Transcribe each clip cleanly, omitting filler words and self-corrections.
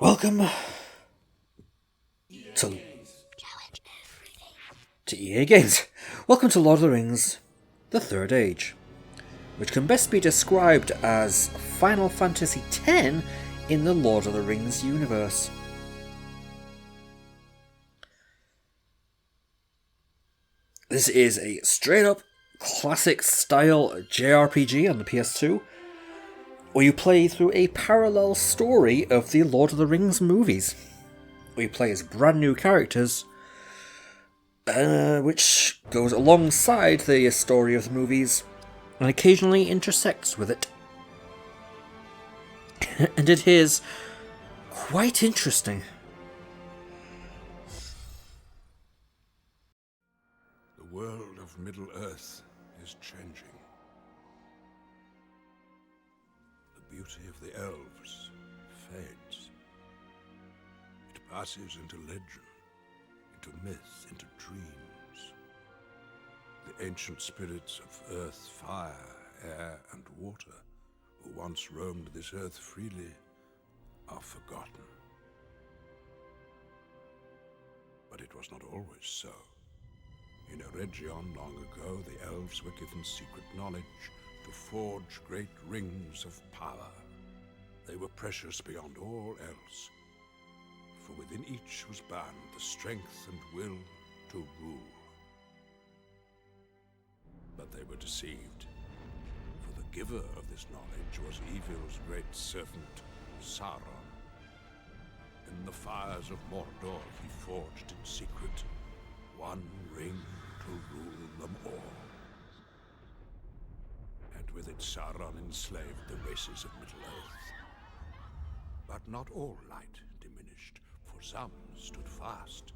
Welcome to EA Games. Welcome to Lord of the Rings, The Third Age, which can best be described as Final Fantasy X in the Lord of the Rings universe. This is a straight-up classic-style JRPG on the PS2, where you play through a parallel story of the Lord of the Rings movies, where you play as brand new characters, which goes alongside the story of the movies and occasionally intersects with it. And it is quite interesting. The world of Middle-earth is changing. The beauty of the elves fades. It passes into legend, into myth, into dreams. The ancient spirits of earth, fire, air, and water, who once roamed this earth freely, are forgotten. But it was not always so. In Eregion long ago, the elves were given secret knowledge to forge great rings of power. They were precious beyond all else, for within each was bound the strength and will to rule. But they were deceived, for the giver of this knowledge was evil's great servant, Sauron. In the fires of Mordor he forged in secret one ring to rule them all. And with it Sauron enslaved the races of Middle-earth. But not all light diminished, for some stood fast.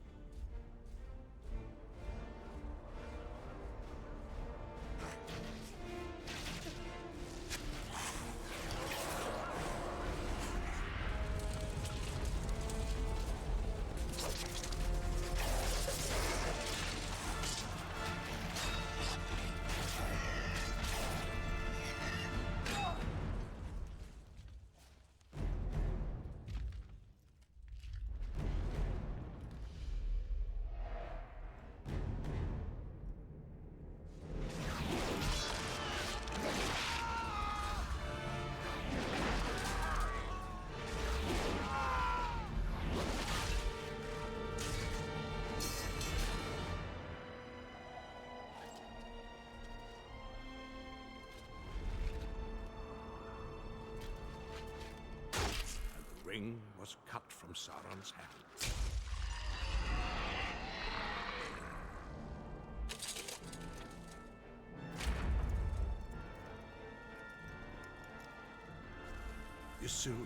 The ring was cut from Sauron's hand. Isildur,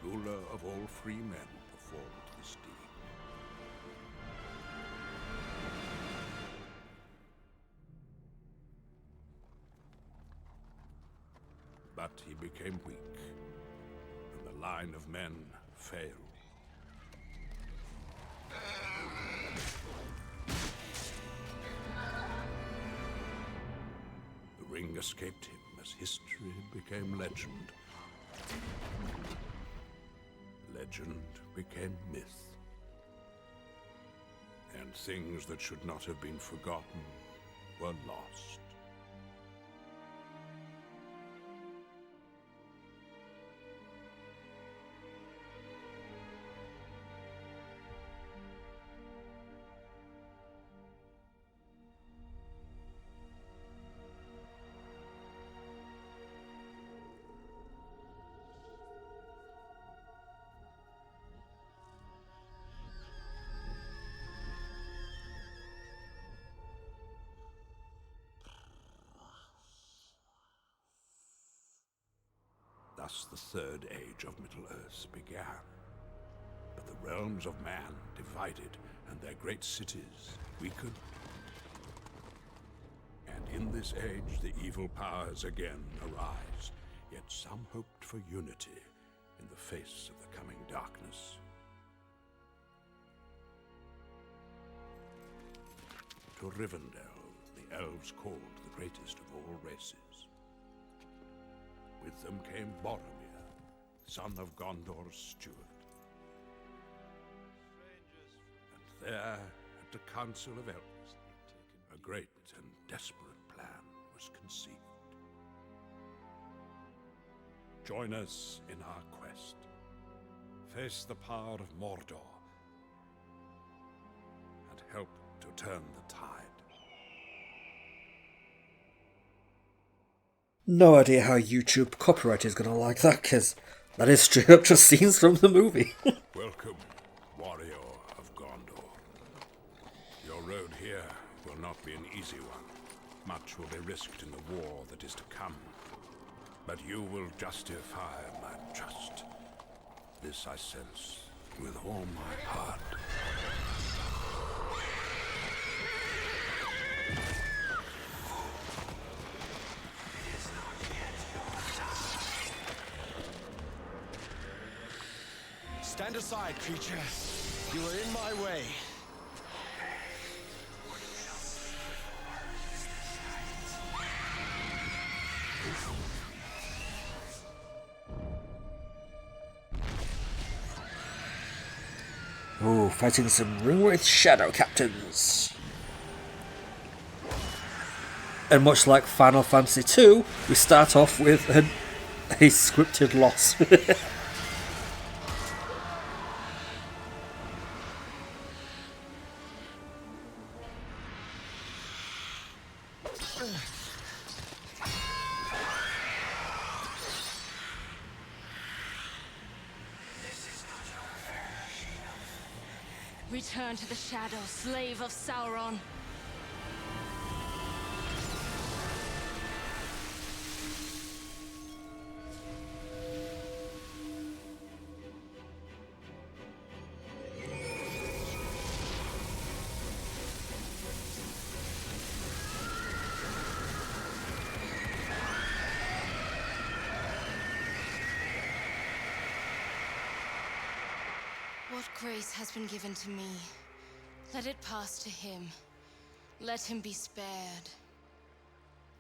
ruler of all free men, performed this deed. But he became weak, and the line of men failed. The ring escaped him as history became legend. Legend became myth. And things that should not have been forgotten were lost. Thus the Third Age of Middle-earth began. But the realms of man divided, and their great cities weakened. And in this age the evil powers again arise, yet some hoped for unity in the face of the coming darkness. To Rivendell, the elves called the greatest of all races. With them came Boromir, son of Gondor's steward. And there, at the Council of Elves, a great and desperate plan was conceived. Join us in our quest. Face the power of Mordor and help to turn the tide. No idea how YouTube copyright is gonna like that, because that is straight up just scenes from the movie. Welcome, warrior of Gondor. Your road here will not be an easy one. Much will be risked in the war that is to come. But you will justify my trust. This I sense with all my heart. Stand aside, creature. You are in my way. Ooh, fighting some Ringwraith Shadow Captains. And much like Final Fantasy II, we start off with a scripted loss. Return to the shadow, slave of Sauron. What grace has been given to me, let it pass to him. Let him be spared.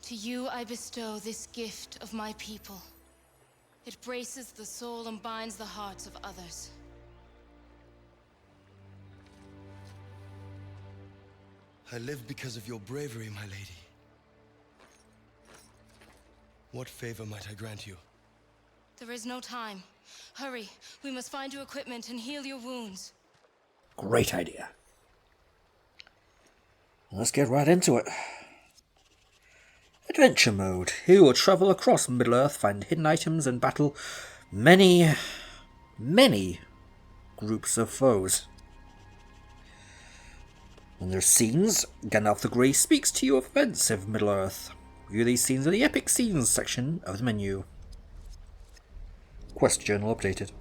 To you I bestow this gift of my people. It braces the soul and binds the hearts of others. I live because of your bravery, my lady. What favor might I grant you? There is no time. Hurry, we must find you equipment and heal your wounds. Great idea. Let's get right into it. Adventure mode. Here you will travel across Middle-earth, find hidden items and battle many groups of foes. And there's scenes. Gandalf the Grey speaks to you of events of Middle-earth. View these scenes in the Epic Scenes section of the menu. Quest journal updated.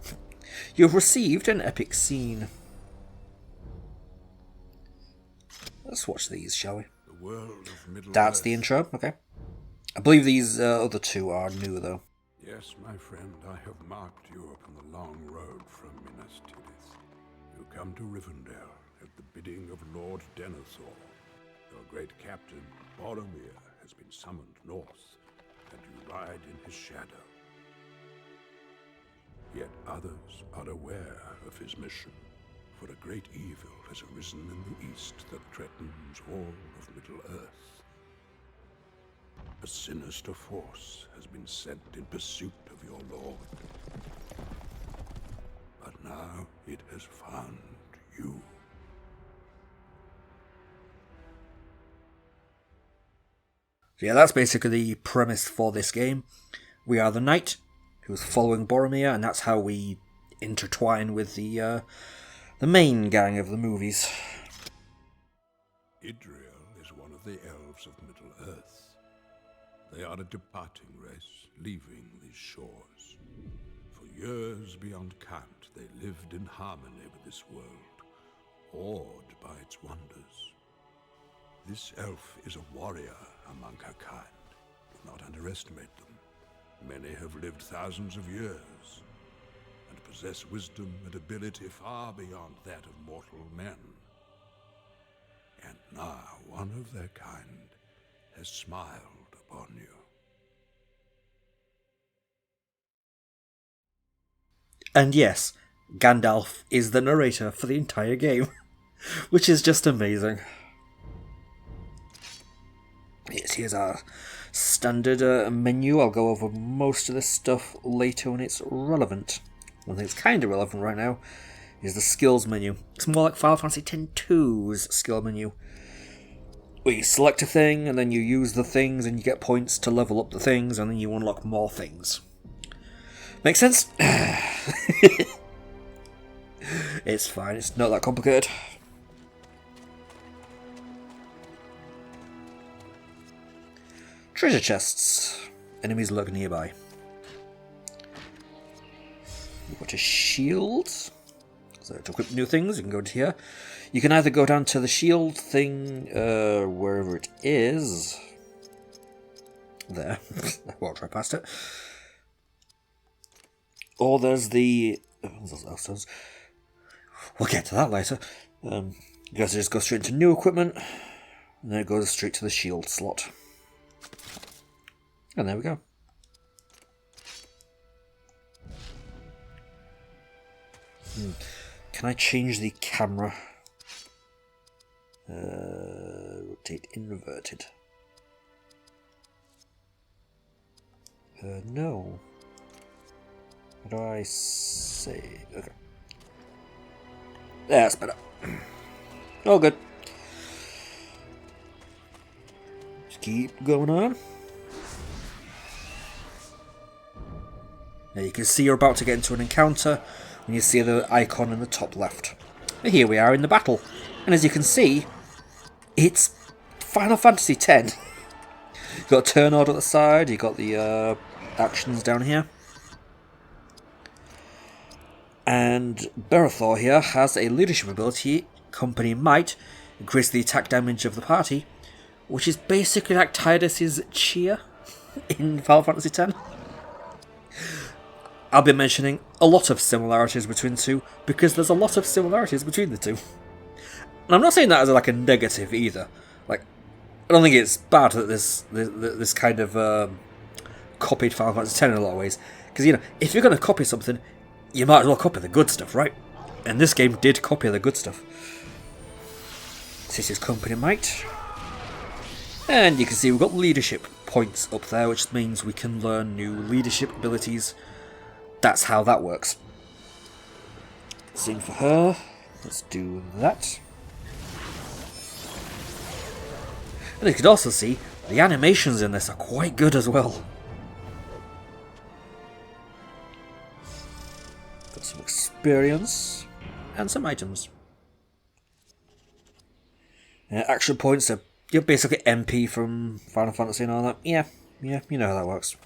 You've received an epic scene. Let's watch these, shall we? The world of Middle That's Earth. the intro, okay. I believe these other two are new, though. Yes, my friend, I have marked you upon the long road from Minas Tirith. You come to Rivendell at the bidding of Lord Denethor. Your great captain, Boromir, has been summoned north, and you ride in his shadow. Yet others are aware of his mission, for a great evil has arisen in the east that threatens all of Middle-earth. A sinister force has been sent in pursuit of your lord. But now it has found you. Yeah, that's basically the premise for this game. We are the knight who's following Boromir, and that's how we intertwine with the main gang of the movies. Idril is one of the elves of Middle-earth. They are a departing race, leaving these shores. For years beyond count, they lived in harmony with this world, awed by its wonders. This elf is a warrior among her kind. Do not underestimate them. Many have lived thousands of years, and possess wisdom and ability far beyond that of mortal men. And now one of their kind has smiled upon you. And yes, Gandalf is the narrator for the entire game, which is just amazing. Yes, here's our standard menu. I'll go over most of this stuff later when it's relevant. One thing that's kind of relevant right now is the skills menu. It's more like Final Fantasy X-2's skill menu, where you select a thing and then you use the things and you get points to level up the things and then you unlock more things. Make sense? It's fine, it's not that complicated. Treasure chests. Enemies lurk nearby. We've got a shield. So to equip new things, you can go into here. You can either go down to the shield thing, wherever it is. There. I walked right past it. Or there's the... We'll get to that later. You guys just go straight into new equipment, and then it goes straight to the shield slot. And there we go. Can I change the camera? Rotate inverted. No. How do I say? Okay. That's better. All good. Just keep going on. Now you can see you're about to get into an encounter when you see the icon in the top left. And here we are in the battle. And as you can see, it's Final Fantasy X. You've got a turn order at the side, you've got the actions down here. And Berethor here has a leadership ability, Company Might, increase the attack damage of the party, which is basically like Tidus's cheer in Final Fantasy X. I'll be mentioning a lot of similarities between the two, because there's a lot of similarities between the two. And I'm not saying that as like a negative either. Like, I don't think it's bad that this kind of copied Final Fantasy X in a lot of ways. Because, you know, if you're going to copy something, you might as well copy the good stuff, right? And this game did copy the good stuff. This is Company Might. And you can see we've got leadership points up there, which means we can learn new leadership abilities. That's how that works. Same for her. Let's do that. And you can also see the animations in this are quite good as well. Got some experience and some items. Action points are basically MP from Final Fantasy and all that. Yeah, you know how that works.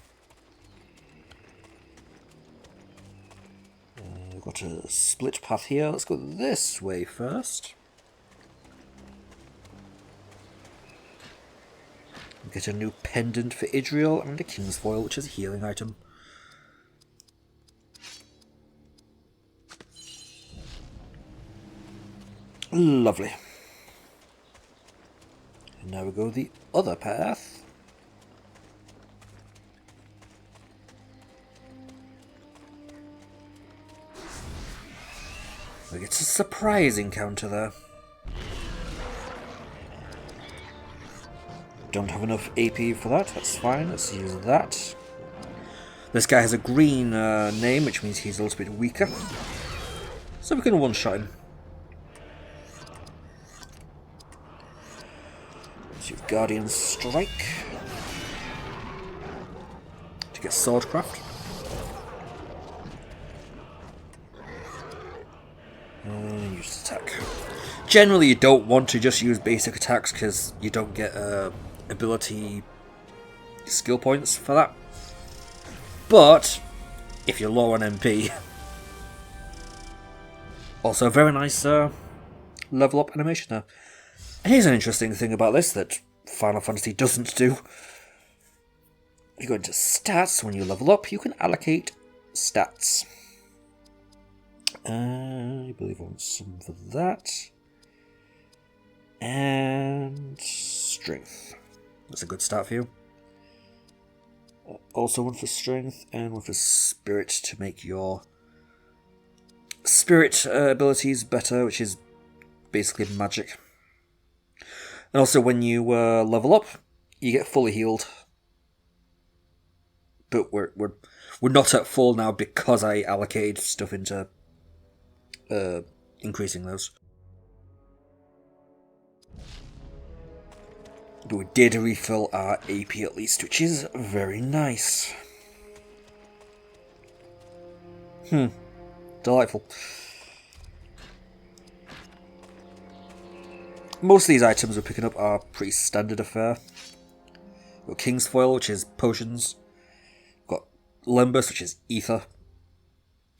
We've got a split path here. Let's go this way first. Get a new pendant for Idriel and a King's Foil, which is a healing item. Lovely. And now we go the other path. We get a surprise encounter there. Don't have enough AP for that, that's fine, let's use that. This guy has a green name, which means he's a little bit weaker. So we can one-shot him. Let's use Guardian Strike to get Swordcraft. And use attack. Generally you don't want to just use basic attacks because you don't get ability skill points for that. But if you're low on MP, also a very nice level up animation there. And here's an interesting thing about this that Final Fantasy doesn't do. You go into stats. When you level up, you can allocate stats. I believe I want some for that. And strength. That's a good start for you. Also one for strength and one for spirit to make your spirit abilities better, which is basically magic. And also when you level up, you get fully healed. But we're not at full now because I allocated stuff into increasing those. But we did refill our AP at least, which is very nice. Delightful. Most of these items we're picking up are pretty standard affair. We've got King's Foil, which is potions. We've got Limbus, which is ether.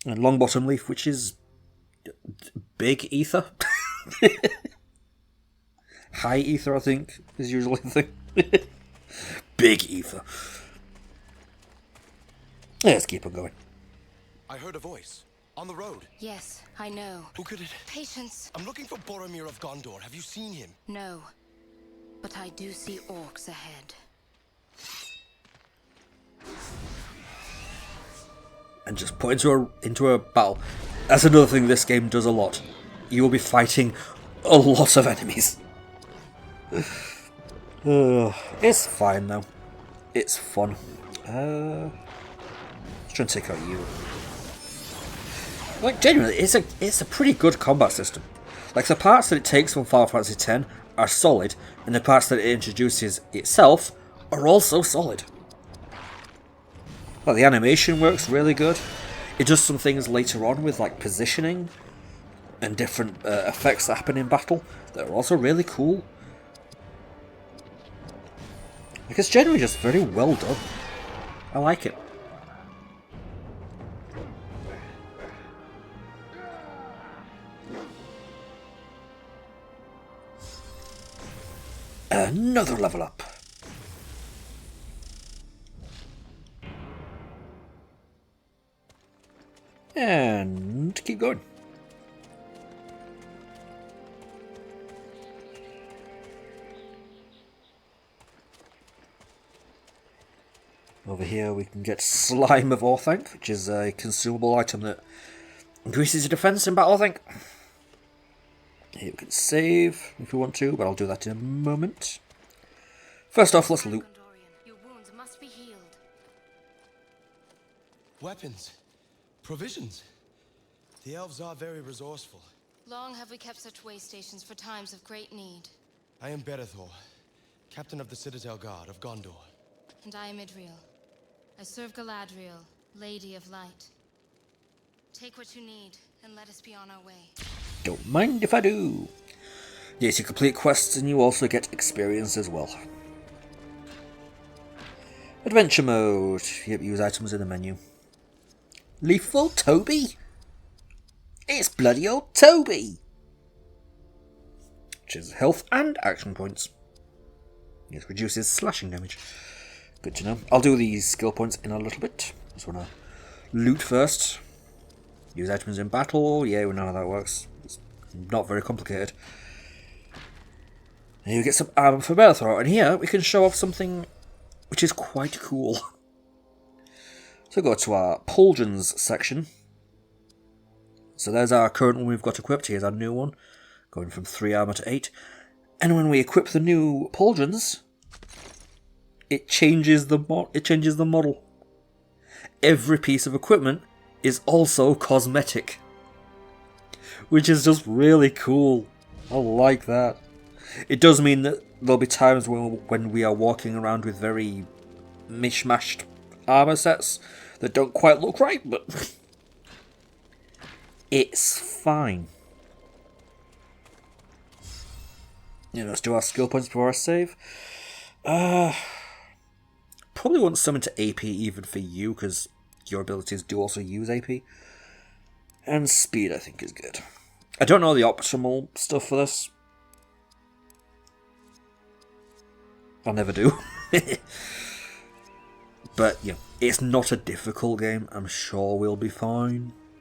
And Longbottom Leaf, which is big ether. High ether, I think, is usually the thing. Big ether. Let's keep on going. I heard a voice. On the road. Yes, I know. Who could it... Patience. I'm looking for Boromir of Gondor. Have you seen him? No. But I do see orcs ahead. And just put into a battle. That's another thing this game does a lot. You will be fighting a lot of enemies. It's fine though. It's fun. Let's try and take out you. Like, genuinely, it's a pretty good combat system. Like, the parts that it takes from Final Fantasy X are solid, and the parts that it introduces itself are also solid. Like, the animation works really good. It does some things later on with, like, positioning and different effects that happen in battle that are also really cool. Like, it's generally just very well done. I like it. Another level up. And keep going. Over here we can get Slime of Orthanc, which is a consumable item that increases your defense in battle, I think. Here we can save if we want to, but I'll do that in a moment. First off, let's loot. Your wounds must be healed. Weapons. Provisions. The elves are very resourceful. Long have we kept such way stations for times of great need. I am Berethor, captain of the Citadel Guard of Gondor. And I am Idriel. I serve Galadriel, Lady of Light. Take what you need, and let us be on our way. Don't mind if I do. Yes, you complete quests and you also get experience as well. Adventure mode. Yep, use items in the menu. Lethal Toby? It's bloody old Toby! Which is health and action points. Yes, reduces slashing damage. Good to know. I'll do these skill points in a little bit. Just want to loot first. Use items in battle. Yeah, we know how that works. It's not very complicated. And here we get some armor for Berethor, and here we can show off something which is quite cool. So go to our Pauldrons section. So there's our current one we've got equipped. Here's our new one, going from 3 armor to 8. And when we equip the new Pauldrons, it changes the model. Every piece of equipment is also cosmetic, which is just really cool. I like that. It does mean that there'll be times when we are walking around with very mishmashed armor sets that don't quite look right, but it's fine. Let's do our skill points before I save. Probably want some into AP even for you, because your abilities do also use AP. And speed, I think, is good. I don't know the optimal stuff for this. I never do. But, yeah, it's not a difficult game. I'm sure we'll be fine.